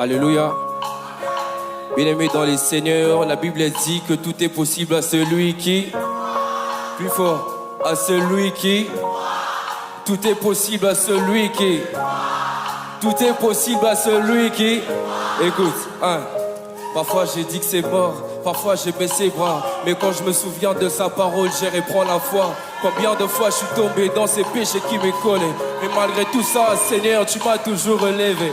Alléluia. Bien-aimés dans les seigneurs, la Bible dit que tout est possible à celui qui... Plus fort. À celui qui... Tout est possible à celui qui... Tout est possible à celui qui... Écoute, parfois j'ai dit que c'est mort, parfois j'ai baissé les bras. Mais quand je me souviens de sa parole, j'ai reprends la foi. Combien de fois je suis tombé dans ces péchés qui me collaient. Mais malgré tout ça, Seigneur, tu m'as toujours relevé.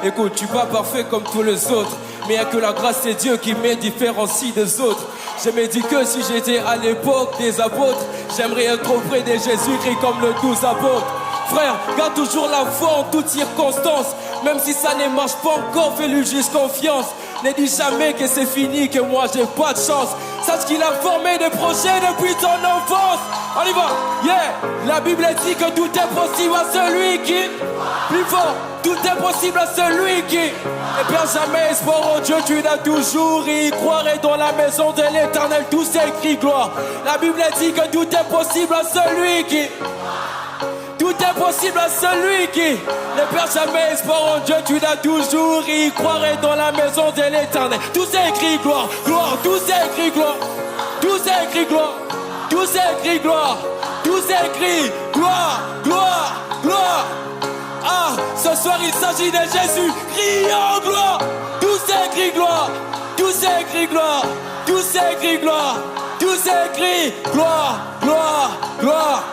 Écoute, tu pas parfait comme tous les autres, mais il n'y a que la grâce de Dieu qui me différencie des autres. Je me dis que si j'étais à l'époque des apôtres, j'aimerais être auprès de Jésus-Christ comme le 12 apôtres. Frère, garde toujours la foi en toutes circonstances. Même si ça ne marche pas encore, fais-lui juste confiance. Ne dis jamais que c'est fini, que moi j'ai pas de chance. Sache qu'il a formé des projets depuis ton enfance. On y va, yeah. La Bible dit que tout est possible à celui qui... Plus fort, tout est possible à celui qui... Ne perds jamais espoir en Dieu, tu l'as toujours. Y croirait dans la maison de l'Éternel, tout s'écrit gloire. La Bible dit que tout est possible à celui qui... Tout est possible à celui qui ne perd jamais espoir en Dieu, tu l'as toujours. Y croirait dans la maison de l'Éternel. Tout c'est écrit gloire, gloire, tout c'est écrit gloire. Tout c'est écrit gloire, tout c'est écrit gloire. Tout c'est écrit gloire, gloire, gloire. Ah, ce soir il s'agit de Jésus, crions gloire. Tout c'est écrit gloire, tout c'est écrit gloire. Tout c'est écrit gloire, tout c'est écrit gloire, gloire, gloire.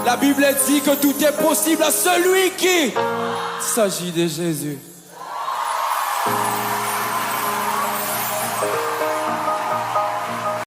La Bible dit que tout est possible à celui qui s'agit de Jésus.